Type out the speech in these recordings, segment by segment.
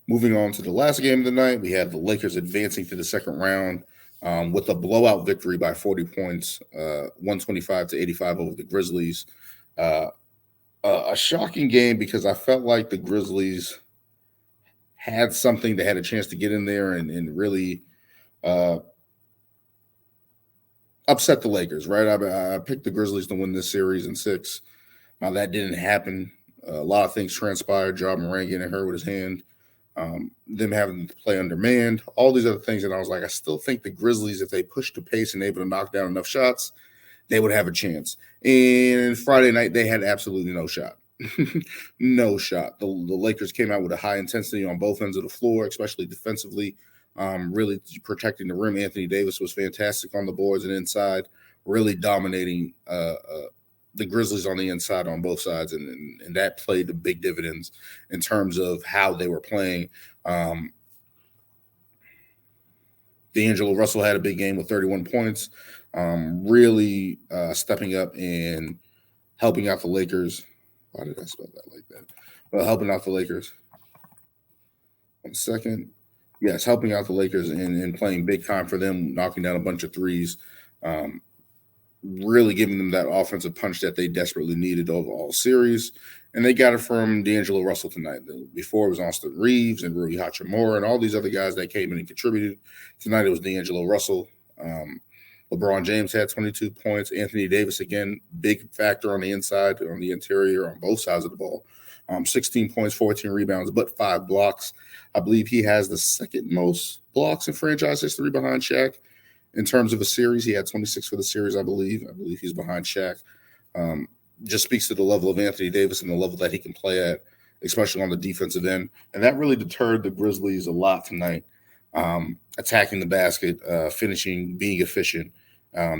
Moving on to the last game of the night, we have the Lakers advancing to the second round with a blowout victory by 40 points, 125 to 85 over the Grizzlies. Uh, a shocking game because I felt like the Grizzlies had something that had a chance to get in there and really uh, upset the Lakers, right? I picked the Grizzlies to win this series in six. That didn't happen. A lot of things transpired. Ja Morant getting hurt with his hand, them having to play undermanned, all these other things. And I was like, I still think the Grizzlies, if they pushed the pace and able to knock down enough shots, they would have a chance. And Friday night, they had absolutely no shot. No shot. The Lakers came out with a high intensity on both ends of the floor, especially defensively, really protecting the rim. Anthony Davis was fantastic on the boards and inside, really dominating the Grizzlies on the inside on both sides, and that played the big dividends in terms of how they were playing. Dangelo Russell had a big game with 31 points, really stepping up and helping out the Lakers. Why did I spell that like that? Well, helping out the Lakers. 1 second. Yes, helping out the Lakers and playing big time for them, knocking down a bunch of threes, really giving them that offensive punch that they desperately needed over all series. And they got it from Dangelo Russell tonight. Before it was Austin Reeves and Rui Hachimura and all these other guys that came in and contributed. Tonight it was Dangelo Russell. LeBron James had 22 points. Anthony Davis, again, big factor on the inside, on the interior, on both sides of the ball. 16 points, 14 rebounds, but 5 blocks. I believe he has the second most blocks in franchise history behind Shaq. In terms of a series, he had 26 for the series, I believe. I believe he's behind Shaq. Just speaks to the level of Anthony Davis and the level that he can play at, especially on the defensive end. And that really deterred the Grizzlies a lot tonight. Attacking the basket, finishing, being efficient.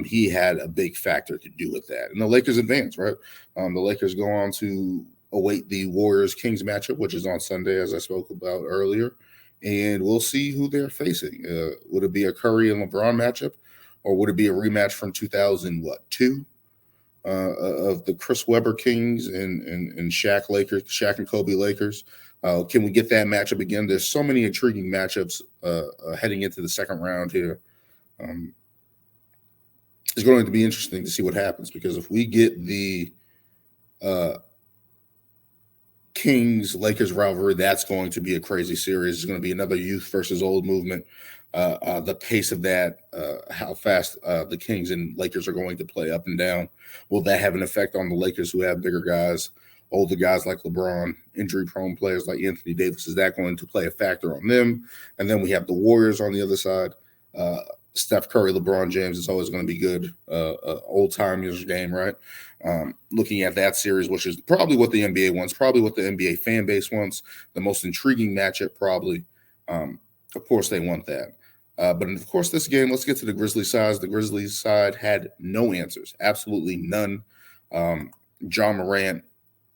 He had a big factor to do with that. And the Lakers advance, right? The Lakers go on to await the Warriors-Kings matchup, which is on Sunday, as I spoke about earlier. And we'll see who they're facing. Would it be a Curry and LeBron matchup, or would it be a rematch from 2002 of the Chris Webber Kings and Shaq Lakers, Shaq and Kobe Lakers? Can we get that matchup again? There's so many intriguing matchups heading into the second round here. It's going to be interesting to see what happens, because if we get the Kings Lakers rivalry, that's going to be a crazy series. It's going to be another youth versus old movement. The pace of that, how fast the Kings and Lakers are going to play up and down. Will that have an effect on the Lakers, who have bigger guys, older guys like LeBron, injury-prone players like Anthony Davis? Is that going to play a factor on them? And then we have the Warriors on the other side. Steph Curry, LeBron James is always going to be good. Old-timers game, right? Looking at that series, which is probably what the NBA wants, probably what the NBA fan base wants, the most intriguing matchup probably. Of course, they want that. But of course, this game, let's get to the Grizzlies side. The Grizzlies side had no answers, absolutely none. Ja Morant,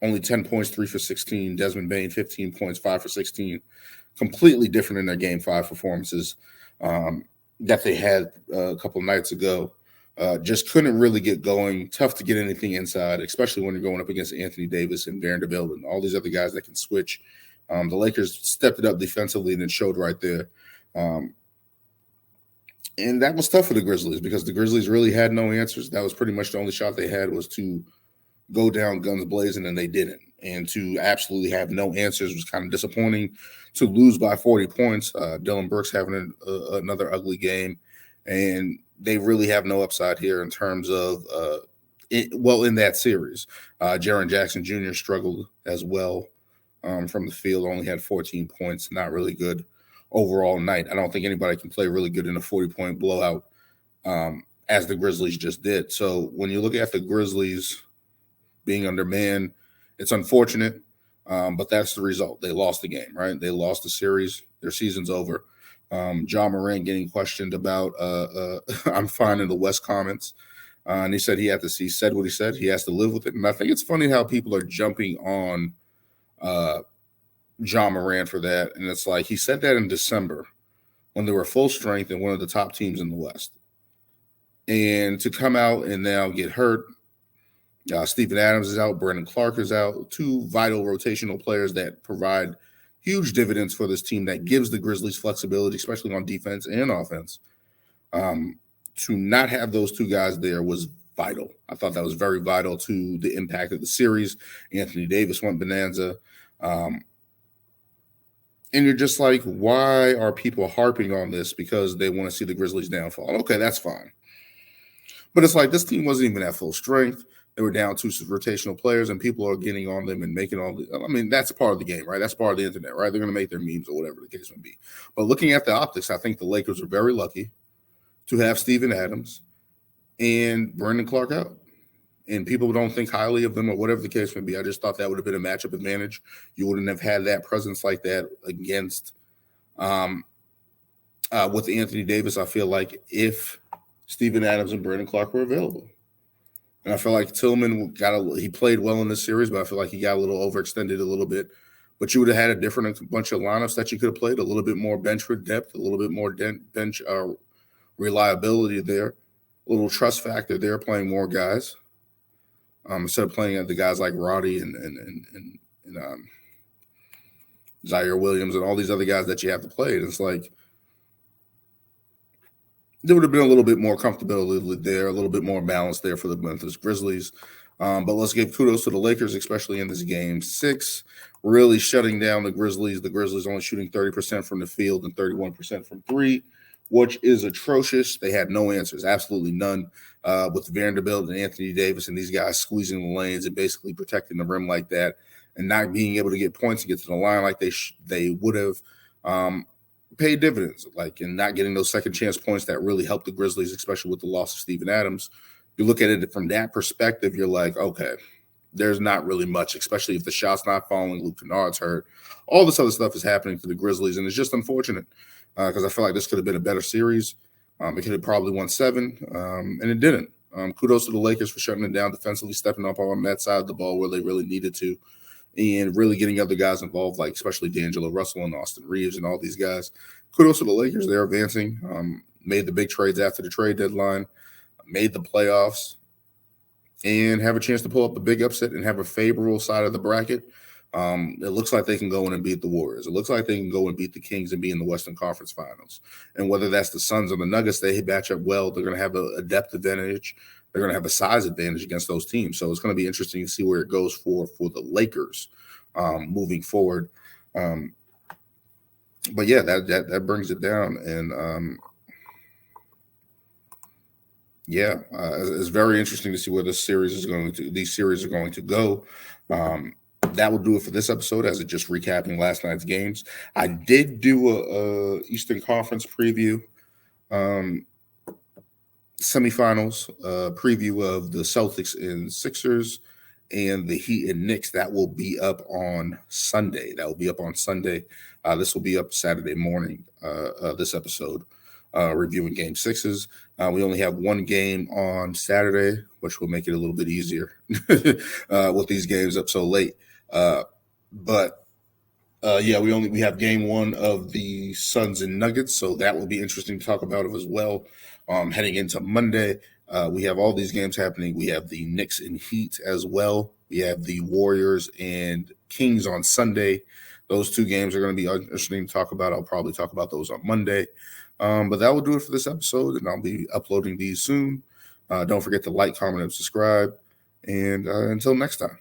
only 10 points, 3 for 16. Desmond Bane, 15 points, 5 for 16. Completely different in their Game 5 performances that they had a couple nights ago. Just couldn't really get going. Tough to get anything inside, especially when you're going up against Anthony Davis and Vanderbilt and all these other guys that can switch. The Lakers stepped it up defensively and it showed right there. And that was tough for the Grizzlies, because the Grizzlies really had no answers. That was pretty much the only shot they had, was to go down guns blazing, and they didn't. And to absolutely have no answers was kind of disappointing. To lose by 40 points, Dylan Brooks having another ugly game, and they really have no upside here in terms of in that series. Jaren Jackson Jr. struggled as well from the field, only had 14 points, not really good overall night. I don't think anybody can play really good in a 40-point blowout as the Grizzlies just did. So when you look at the Grizzlies being undermanned, it's unfortunate, but that's the result. They lost the game, right? They lost the series. Their season's over. Ja Morant getting questioned about I'm fine in the West comments. And he said he said what he said. He has to live with it. And I think it's funny how people are jumping on Ja Morant for that. And it's like, he said that in December when they were full strength and one of the top teams in the West. And to come out and now get hurt, Steven Adams is out, Brandon Clark is out, two vital rotational players that provide huge dividends for this team that gives the Grizzlies flexibility, especially on defense and offense. To not have those two guys there was vital. I thought that was very vital to the impact of the series. Anthony Davis went bonanza. And you're just like, why are people harping on this because they want to see the Grizzlies downfall? Okay, that's fine. But it's like this team wasn't even at full strength. They were down two rotational players, and people are getting on them and making all the. I mean, that's part of the game, right? That's part of the internet, right? They're going to make their memes or whatever the case may be. But looking at the optics, I think the Lakers are very lucky to have Steven Adams and Brandon Clark out. And people don't think highly of them or whatever the case may be. I just thought that would have been a matchup advantage. You wouldn't have had that presence like that against with Anthony Davis. I feel like if Steven Adams and Brandon Clark were available. And I feel like Tillman he played well in this series, but I feel like he got a little overextended a little bit. But you would have had a different bunch of lineups that you could have played, a little bit more bench with depth, a little bit more bench reliability there, a little trust factor there, playing more guys instead of playing the guys like Roddy and Zaire Williams and all these other guys that you have to play. And it's like there would have been a little bit more comfortability there, a little bit more balance there for the Memphis Grizzlies. But let's give kudos to the Lakers, especially in this game 6, really shutting down the Grizzlies. The Grizzlies only shooting 30% from the field and 31% from three, which is atrocious. They had no answers, absolutely none, with Vanderbilt and Anthony Davis and these guys squeezing the lanes and basically protecting the rim like that and not being able to get points and get to the line like they would have paid dividends, and not getting those second chance points that really helped the Grizzlies, especially with the loss of Steven Adams. You look at it from that perspective, you're like, okay, there's not really much, especially if the shot's not falling, Luke Kennard's hurt. All this other stuff is happening to the Grizzlies, and it's just unfortunate because I feel like this could have been a better series. It could have probably won 7, and it didn't. Kudos to the Lakers for shutting it down defensively, stepping up on that side of the ball where they really needed to, and really getting other guys involved, like especially Dangelo Russell and Austin Reeves and all these guys. Kudos to the Lakers. They're advancing, made the big trades after the trade deadline, made the playoffs, and have a chance to pull up a big upset and have a favorable side of the bracket. It looks like they can go in and beat the Warriors. It looks like they can go and beat the Kings and be in the Western Conference Finals. And whether that's the Suns or the Nuggets, they match up well. They're going to have a depth advantage. They're going to have a size advantage against those teams. So it's going to be interesting to see where it goes for the Lakers moving forward. But yeah, that brings it down. And it's very interesting to see where these series are going to go. That will do it for this episode, as it just recapping last night's games. I did do a Eastern Conference preview, semifinals preview of the Celtics and Sixers and the Heat and Knicks. That will be up on Sunday. This will be up Saturday morning, this episode, reviewing Game 6s. We only have one game on Saturday, which will make it a little bit easier with these games up so late. We have Game 1 of the Suns and Nuggets, so that will be interesting to talk about as well. Heading into Monday, we have all these games happening. We have the Knicks and Heat as well. We have the Warriors and Kings on Sunday. Those two games are going to be interesting to talk about. I'll probably talk about those on Monday. But that will do it for this episode, and I'll be uploading these soon. Don't forget to like, comment, and subscribe. And until next time.